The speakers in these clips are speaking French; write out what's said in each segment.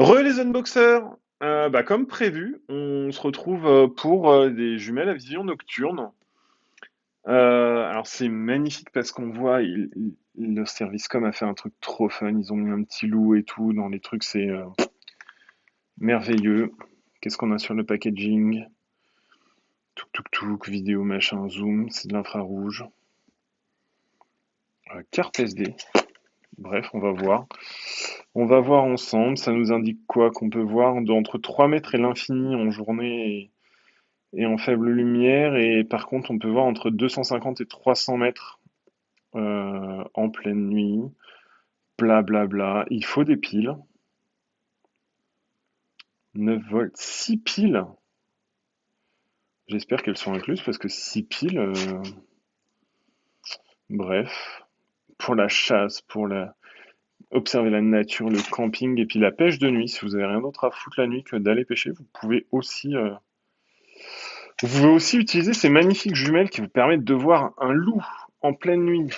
Les unboxers, comme prévu, on se retrouve pour des jumelles à vision nocturne. Alors c'est magnifique parce qu'on voit, le Servicecom a fait un truc trop fun, ils ont mis un petit loup et tout dans les trucs, c'est merveilleux. Qu'est-ce qu'on a sur le packaging? Tuk, vidéo, machin, zoom, c'est de l'infrarouge. Carte SD, bref, on va voir. On va voir ensemble, ça nous indique quoi? Qu'on peut voir entre 3 mètres et l'infini en journée et en faible lumière, et par contre on peut voir entre 250 et 300 mètres en pleine nuit, blablabla. Il faut des piles, 9 volts, 6 piles. J'espère qu'elles sont incluses parce que 6 piles, bref, pour la chasse, observer la nature, le camping et puis la pêche de nuit. Si vous avez rien d'autre à foutre la nuit que d'aller pêcher, vous pouvez aussi utiliser ces magnifiques jumelles qui vous permettent de voir un loup en pleine nuit.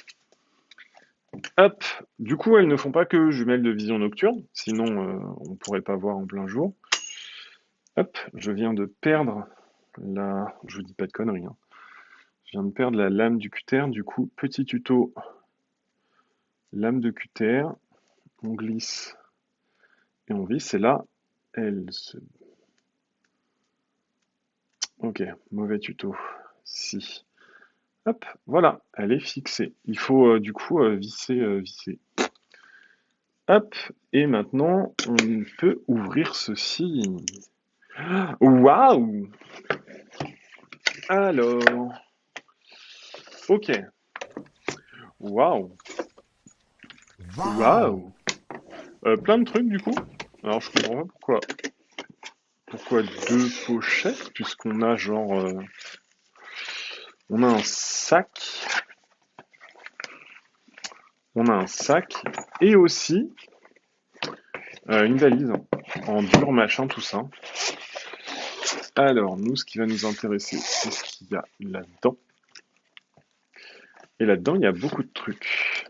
Hop, du coup, elles ne font pas que jumelles de vision nocturne, sinon on pourrait pas voir en plein jour. Hop, je viens de perdre je vous dis pas de conneries, hein. Je viens de perdre la lame du cutter, du coup, petit tuto, lame de cutter, on glisse et on visse, et là, elle se... Ok, mauvais tuto, si. Hop, voilà, elle est fixée. Il faut du coup visser. Hop, et maintenant, on peut ouvrir ceci. Waouh! Alors, ok. Waouh! Waouh! Waouh! Plein de trucs du coup. Alors je comprends pas pourquoi deux pochettes, puisqu'on a on a un sac, on a un sac et aussi une valise en dur machin tout ça. Alors nous, ce qui va nous intéresser, c'est ce qu'il y a là-dedans. Et là-dedans, il y a beaucoup de trucs.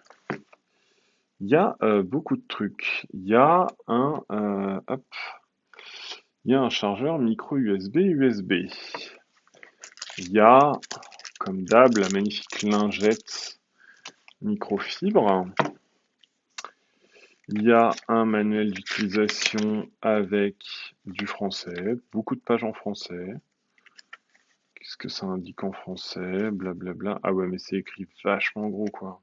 Il y a beaucoup de trucs. Il y a un chargeur micro USB USB. Il y a, comme d'hab, la magnifique lingette microfibre. Il y a un manuel d'utilisation avec du français, beaucoup de pages en français. Qu'est-ce que ça indique en français? Blablabla. Ah ouais, mais c'est écrit vachement gros, quoi.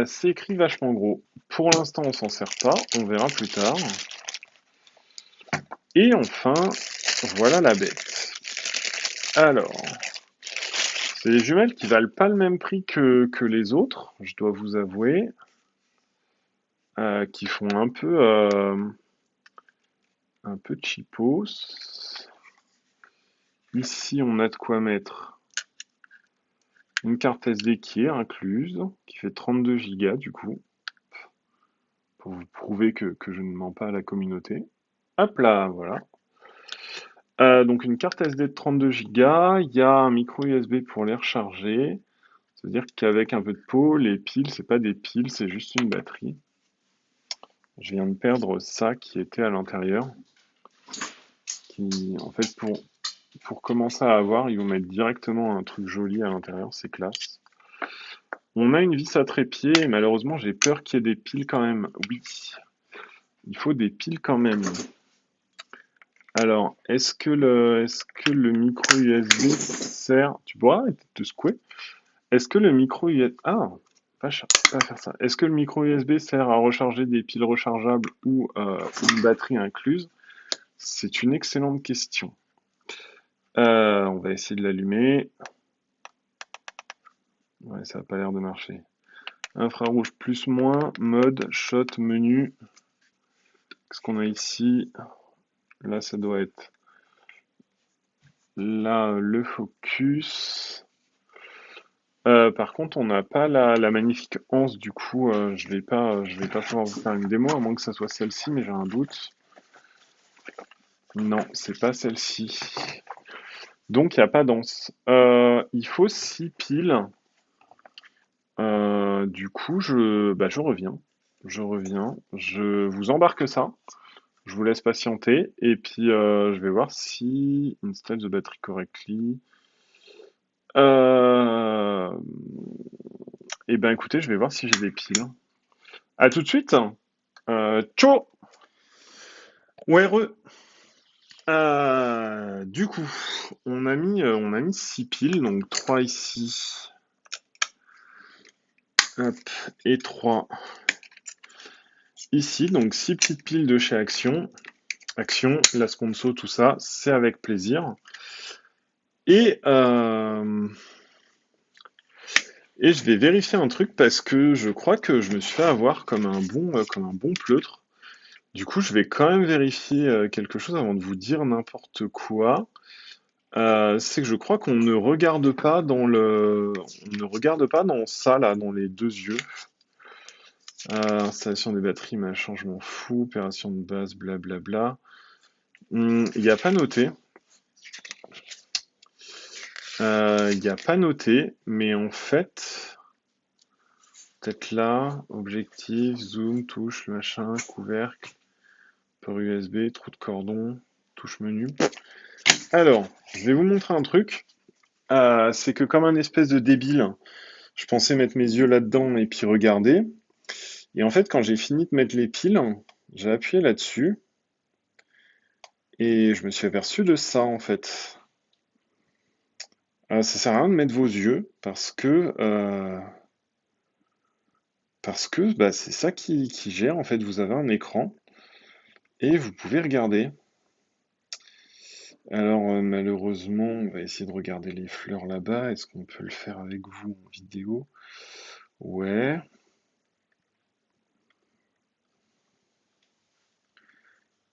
C'est écrit vachement gros. Pour l'instant, on s'en sert pas. On verra plus tard. Et enfin, voilà la bête. Alors, c'est les jumelles qui valent pas le même prix que les autres, je dois vous avouer, qui font un peu cheapos. Ici, on a de quoi mettre une carte SD qui est incluse, qui fait 32 Go du coup, pour vous prouver que je ne mens pas à la communauté. Hop là, voilà. Donc une carte SD de 32 Go, il y a un micro USB pour les recharger. C'est-à-dire qu'avec un peu de peau, les piles, c'est pas des piles, c'est juste une batterie. Je viens de perdre ça qui était à l'intérieur. Qui, en fait, pour commencer à avoir, ils vont mettre directement un truc joli à l'intérieur, c'est classe. On a une vis à trépied, et malheureusement, j'ai peur qu'il y ait des piles quand même. Oui, il faut des piles quand même. Alors, est-ce que le micro USB sert... Tu pourras arrêter de te secouer? Est-ce que le micro USB... Ah, pas faire ça. Est-ce que le micro USB sert à recharger des piles rechargeables ou une batterie incluse? C'est une excellente question. On va essayer de l'allumer. Ouais, ça n'a pas l'air de marcher. Infrarouge plus moins, mode, shot, menu. Qu'est-ce qu'on a ici? Là, ça doit être là le focus. Par contre, on n'a pas la magnifique anse, du coup, je vais pas pouvoir vous faire une démo, à moins que ça soit celle-ci, mais j'ai un doute. Non, c'est pas celle-ci. Donc, il n'y a pas d'anse. Il faut 6 piles. Du coup, je reviens. je reviens. Je vous embarque ça. Je vous laisse patienter. Et puis, je vais voir si install the battery correctly. Euh... Eh ben, écoutez, je vais voir si j'ai des piles. À tout de suite. Ciao! Ouais, du coup, on a mis 6 piles, donc 3 ici, hop, et 3 ici, donc 6 petites piles de chez Action. Action, la sponsor, tout ça, c'est avec plaisir. Et, euh, et je vais vérifier un truc parce que je crois que je me suis fait avoir comme un bon pleutre. Du coup, je vais quand même vérifier quelque chose avant de vous dire n'importe quoi. C'est que je crois qu'on ne regarde pas on ne regarde pas dans ça là, dans les deux yeux. Installation des batteries, machin, je m'en fous. Opération de base, blablabla. Il n'y a pas noté. Il n'y a pas noté, mais en fait, peut-être là, objectif, zoom, touche, machin, couvercle, port USB, trou de cordon, touche menu. Alors, je vais vous montrer un truc. C'est que comme un espèce de débile, je pensais mettre mes yeux là-dedans et puis regarder. Et en fait, quand j'ai fini de mettre les piles, j'ai appuyé là-dessus et je me suis aperçu de ça en fait. Ça sert à rien de mettre vos yeux parce que bah, c'est ça qui gère en fait. Vous avez un écran et vous pouvez regarder. Alors malheureusement, on va essayer de regarder les fleurs là-bas. Est-ce qu'on peut le faire avec vous en vidéo? Ouais.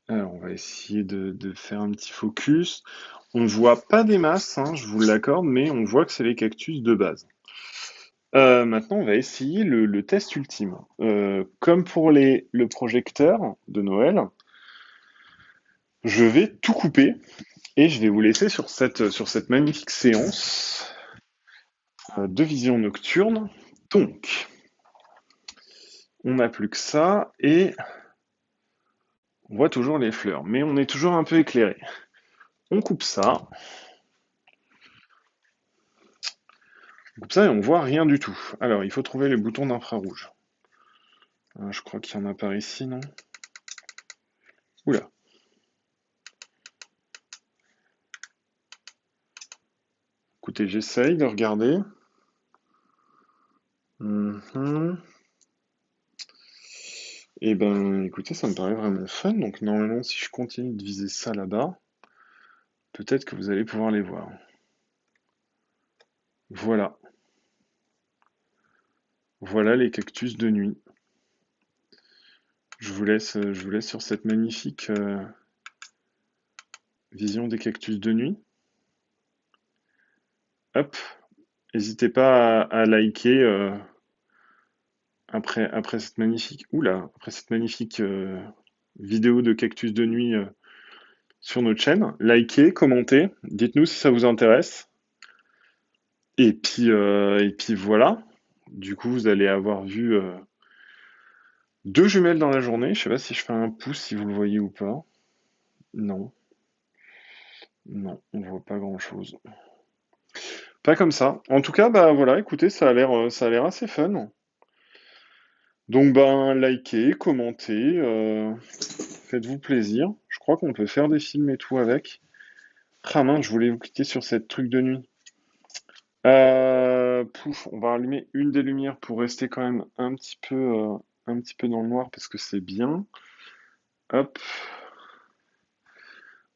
Alors on va essayer de faire un petit focus. On ne voit pas des masses, hein, je vous l'accorde, mais on voit que c'est les cactus de base. Maintenant, on va essayer le test ultime. Comme pour le projecteur de Noël, je vais tout couper et je vais vous laisser sur cette magnifique séance de vision nocturne. Donc, on n'a plus que ça et on voit toujours les fleurs, mais on est toujours un peu éclairé. On coupe ça et on voit rien du tout. Alors, il faut trouver les boutons d'infrarouge. Je crois qu'il y en a par ici, non? Oula. Écoutez, j'essaye de regarder. Mhm. Eh ben, écoutez, ça me paraît vraiment fun. Donc, normalement, si je continue de viser ça là-bas, peut-être que vous allez pouvoir les voir. Voilà. Voilà les cactus de nuit. Je vous laisse sur cette magnifique vision des cactus de nuit. Hop. N'hésitez pas à liker après cette magnifique, oula, après cette magnifique vidéo de cactus de nuit sur notre chaîne. Likez, commentez, dites-nous si ça vous intéresse. Et puis voilà. Du coup, vous allez avoir vu deux jumelles dans la journée. Je sais pas si je fais un pouce, si vous le voyez ou pas. Non, non, on voit pas grand-chose. Pas comme ça. En tout cas, bah voilà, écoutez, ça a l'air assez fun. Donc ben, likez, commentez, faites-vous plaisir. Je crois qu'on peut faire des films et tout avec. Ah mince, je voulais vous cliquer sur cette truc de nuit. Pouf, on va allumer une des lumières pour rester quand même un petit peu dans le noir parce que c'est bien. Hop.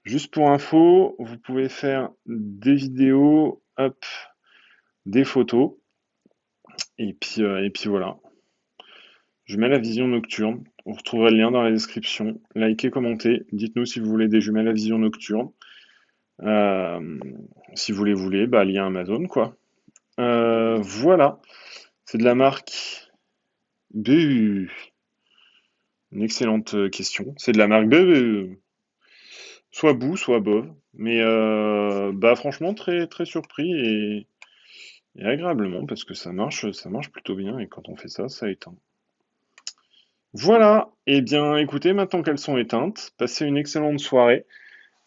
Juste pour info, vous pouvez faire des vidéos, hop, des photos, et puis voilà. Je mets la vision nocturne. Vous retrouverez le lien dans la description. Likez, commentez. Dites-nous si vous voulez des jumelles à vision nocturne. Euh, si vous les voulez, bah, lien Amazon, quoi. Voilà. C'est de la marque BU. Une excellente question. C'est de la marque BU. Soit Boo, soit Bove. Mais bah franchement très très surpris et agréablement parce que ça marche plutôt bien et quand on fait ça, ça éteint. Voilà, eh bien écoutez, maintenant qu'elles sont éteintes, passez une excellente soirée,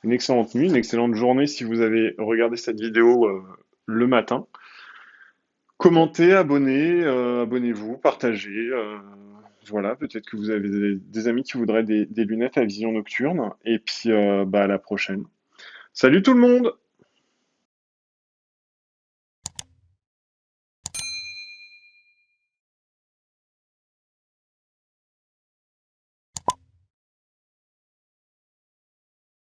une excellente nuit, une excellente journée si vous avez regardé cette vidéo le matin. Commentez, abonnez-vous, partagez. Voilà, peut-être que vous avez des amis qui voudraient des lunettes à vision nocturne. Et puis, bah, à la prochaine. Salut tout le monde!